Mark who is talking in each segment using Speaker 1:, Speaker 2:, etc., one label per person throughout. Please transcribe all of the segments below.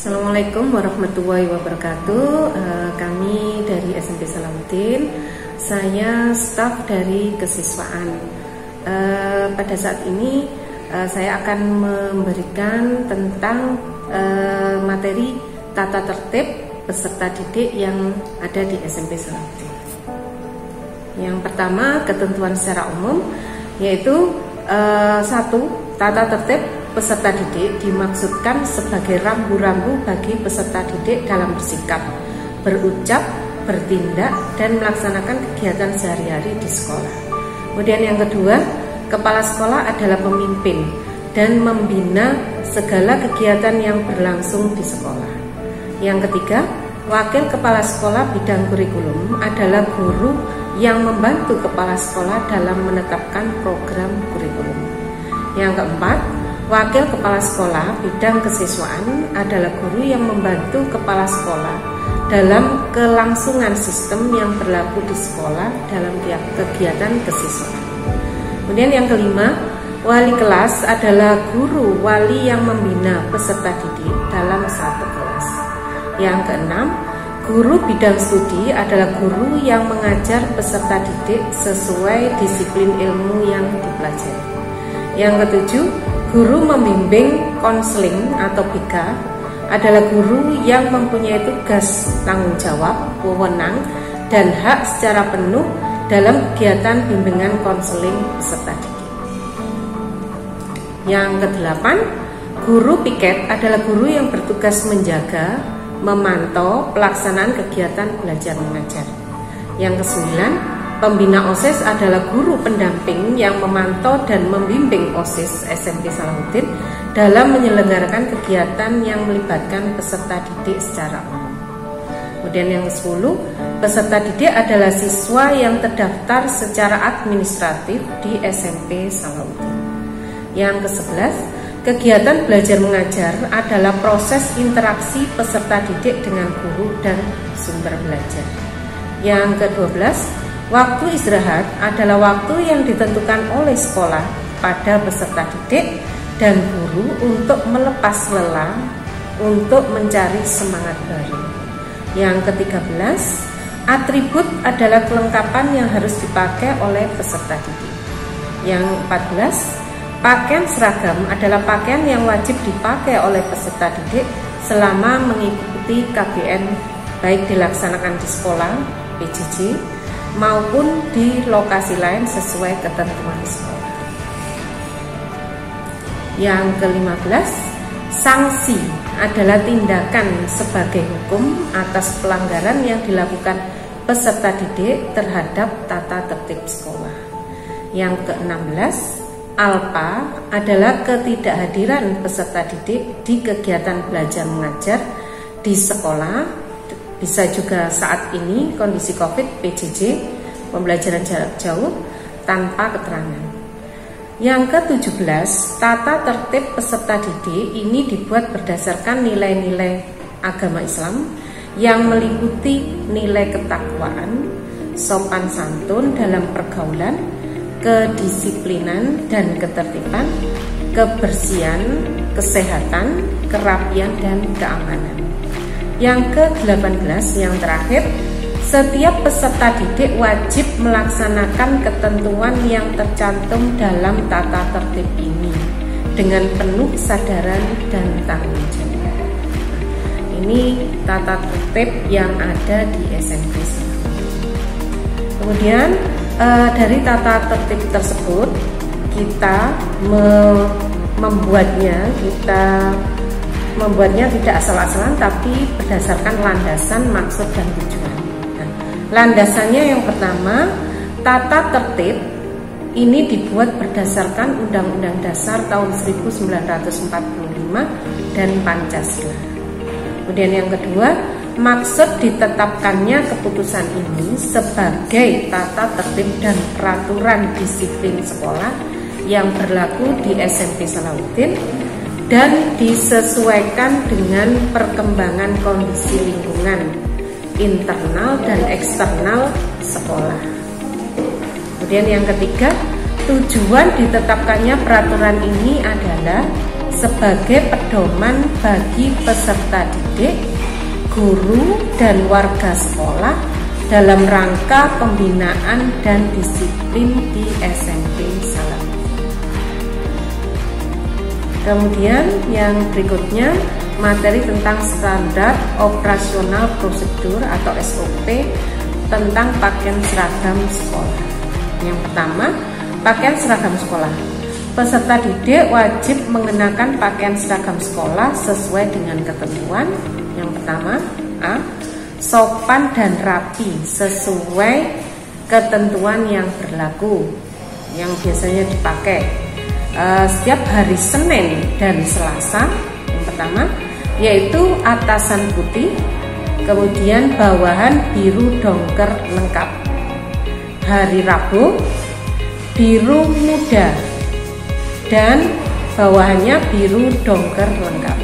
Speaker 1: Assalamualaikum warahmatullahi wabarakatuh. Kami dari SMP Salahuddin. Saya staf dari kesiswaan. Pada saat ini saya akan memberikan tentang materi tata tertib peserta didik yang ada di SMP Salahuddin. Yang pertama, ketentuan secara umum, yaitu 1. Tata tertib peserta didik dimaksudkan sebagai rambu-rambu bagi peserta didik dalam bersikap, berucap, bertindak, dan melaksanakan kegiatan sehari-hari di sekolah. Kemudian yang kedua, kepala sekolah adalah pemimpin dan membina segala kegiatan yang berlangsung di sekolah. Yang ketiga, wakil kepala sekolah bidang kurikulum adalah guru yang membantu kepala sekolah dalam menetapkan program kurikulum. Yang keempat, wakil kepala sekolah bidang kesiswaan adalah guru yang membantu kepala sekolah dalam kelangsungan sistem yang berlaku di sekolah dalam kegiatan kesiswaan. Kemudian yang kelima, wali kelas adalah guru wali yang membina peserta didik dalam satu kelas. Yang keenam, guru bidang studi adalah guru yang mengajar peserta didik sesuai disiplin ilmu yang dipelajari. Yang ketujuh, guru membimbing konseling atau BK adalah guru yang mempunyai tugas, tanggung jawab, wewenang, dan hak secara penuh dalam kegiatan bimbingan konseling peserta didik. Yang kedelapan, guru piket adalah guru yang bertugas menjaga, memantau pelaksanaan kegiatan belajar mengajar. Yang kesembilan, pembina OSIS adalah guru pendamping yang memantau dan membimbing OSIS SMP Salahuddin dalam menyelenggarakan kegiatan yang melibatkan peserta didik secara umum. Kemudian yang ke-10, peserta didik adalah siswa yang terdaftar secara administratif di SMP Salahuddin. Yang ke-11, kegiatan belajar mengajar adalah proses interaksi peserta didik dengan guru dan sumber belajar. Yang ke-12, waktu istirahat adalah waktu yang ditentukan oleh sekolah pada peserta didik dan guru untuk melepas lelah, untuk mencari semangat baru. Yang ke-13, atribut adalah kelengkapan yang harus dipakai oleh peserta didik. Yang 14, pakaian seragam adalah pakaian yang wajib dipakai oleh peserta didik selama mengikuti KBN, baik dilaksanakan di sekolah, PJJ, maupun di lokasi lain sesuai ketentuan sekolah. Yang ke-15, sanksi adalah tindakan sebagai hukum atas pelanggaran yang dilakukan peserta didik terhadap tata tertib sekolah. Yang ke-16, ALPA adalah ketidakhadiran peserta didik di kegiatan belajar mengajar di sekolah. Bisa juga saat ini kondisi COVID, PJJ, pembelajaran jarak jauh tanpa keterangan. Yang ke-17, tata tertib peserta didik ini dibuat berdasarkan nilai-nilai agama Islam yang meliputi nilai ketakwaan, sopan santun dalam pergaulan, kedisiplinan dan ketertiban, kebersihan, kesehatan, kerapian, dan keamanan. Yang ke-18, yang terakhir, setiap peserta didik wajib melaksanakan ketentuan yang tercantum dalam tata tertib ini dengan penuh kesadaran dan tanggung jawab. Ini tata tertib yang ada di SMP. Kemudian dari tata tertib tersebut kita membuatnya tidak asal-asalan, tapi berdasarkan landasan, maksud, dan tujuan. Nah, landasannya yang pertama, tata tertib ini dibuat berdasarkan Undang-Undang Dasar tahun 1945 dan Pancasila. Kemudian yang kedua, maksud ditetapkannya keputusan ini sebagai tata tertib dan peraturan disiplin sekolah yang berlaku di SMP Salahuddin dan disesuaikan dengan perkembangan kondisi lingkungan internal dan eksternal sekolah. Kemudian yang ketiga, tujuan ditetapkannya peraturan ini adalah sebagai pedoman bagi peserta didik, guru, dan warga sekolah dalam rangka pembinaan dan disiplin di SMP Salahuddin. Kemudian yang berikutnya, materi tentang standar operasional prosedur atau SOP tentang pakaian seragam sekolah. Yang pertama, pakaian seragam sekolah. Peserta didik wajib mengenakan pakaian seragam sekolah sesuai dengan ketentuan. Yang pertama, A. Sopan dan rapi sesuai ketentuan yang berlaku, yang biasanya dipakai setiap hari Senin dan Selasa. Yang pertama, yaitu atasan putih, kemudian bawahan biru dongker lengkap. Hari Rabu, biru muda dan bawahannya biru dongker lengkap.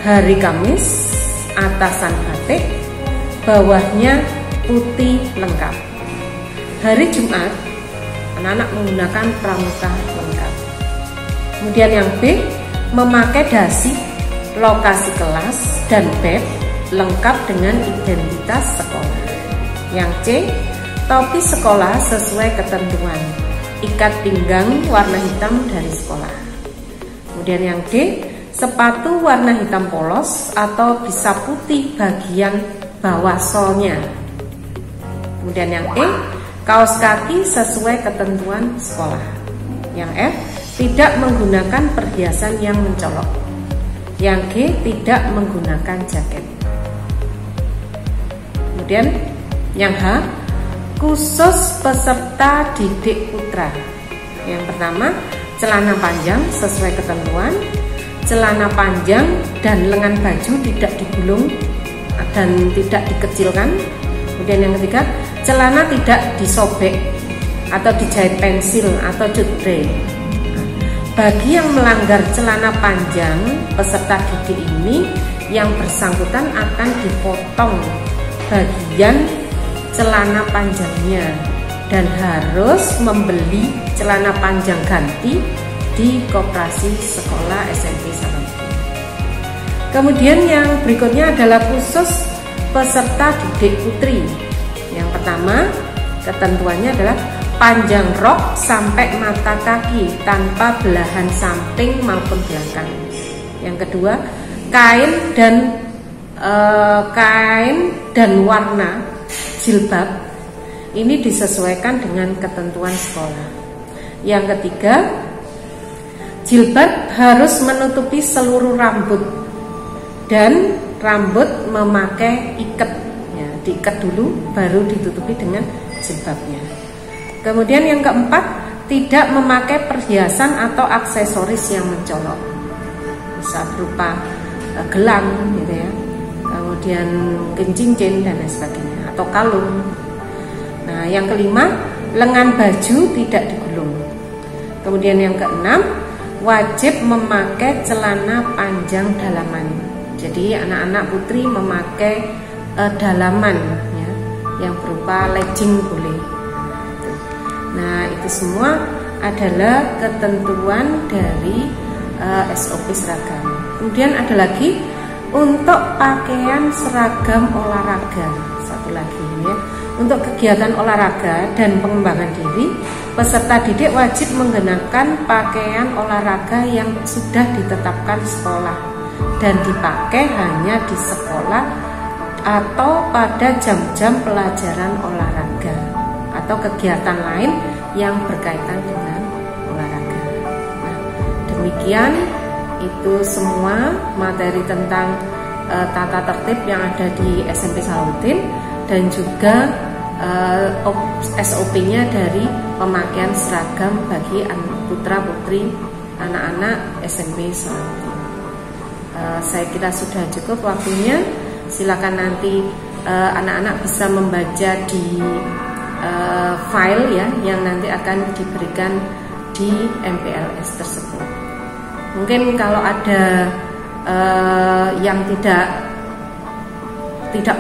Speaker 1: Hari Kamis, atasan batik, bawahnya putih lengkap. Hari Jumat, anak-anak menggunakan pramuka lengkap. Kemudian yang B, memakai dasi, lokasi kelas, dan beg lengkap dengan identitas sekolah. Yang C, topi sekolah sesuai ketentuan, ikat pinggang warna hitam dari sekolah. Kemudian yang D, sepatu warna hitam polos atau bisa putih bagian bawah solnya. Kemudian yang E, kaos kaki sesuai ketentuan sekolah. Yang F, tidak menggunakan perhiasan yang mencolok. Yang G, tidak menggunakan jaket. Kemudian yang H, khusus peserta didik putra. Yang pertama, celana panjang sesuai ketentuan, celana panjang dan lengan baju tidak digulung dan tidak dikecilkan. Kemudian yang ketiga, celana tidak disobek atau dijahit pensil atau cutbray. Bagi yang melanggar celana panjang peserta didik ini, yang bersangkutan akan dipotong bagian celana panjangnya dan harus membeli celana panjang ganti di koperasi sekolah SMP Salahuddin. Kemudian yang berikutnya adalah khusus peserta didik putri. Yang pertama, ketentuannya adalah panjang rok sampai mata kaki tanpa belahan samping maupun belakang. Yang kedua, kain dan warna jilbab ini disesuaikan dengan ketentuan sekolah. Yang ketiga, jilbab harus menutupi seluruh rambut dan rambut memakai ikat, ya, diikat dulu baru ditutupi dengan jilbabnya. Kemudian yang keempat, tidak memakai perhiasan atau aksesoris yang mencolok, bisa berupa gelang gitu ya, kemudian mungkin cincin dan lain sebagainya, atau kalung. Nah, yang kelima, lengan baju tidak digulung. Kemudian yang keenam, wajib memakai celana panjang dalaman. Jadi anak-anak putri memakai dalaman ya, yang berupa legging boleh. Nah, itu semua adalah ketentuan dari SOP seragam. Kemudian ada lagi untuk pakaian seragam olahraga. Satu lagi ya, untuk kegiatan olahraga dan pengembangan diri, peserta didik wajib mengenakan pakaian olahraga yang sudah ditetapkan sekolah dan dipakai hanya di sekolah atau pada jam-jam pelajaran olahraga atau kegiatan lain yang berkaitan dengan olahraga. Nah, demikian itu semua materi tentang tata tertib yang ada di SMP Salahuddin dan juga SOP-nya dari pemakaian seragam bagi putra putri anak-anak SMP Salahuddin. Saya kira sudah cukup waktunya. Silakan nanti anak-anak bisa membaca di file ya yang nanti akan diberikan di MPLS tersebut. Mungkin kalau ada yang tidak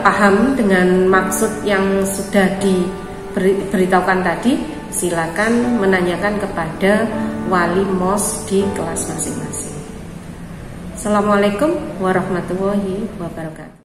Speaker 1: paham dengan maksud yang sudah diberitahukan tadi, silakan menanyakan kepada wali MOS di kelas masing-masing. Assalamualaikum warahmatullahi wabarakatuh.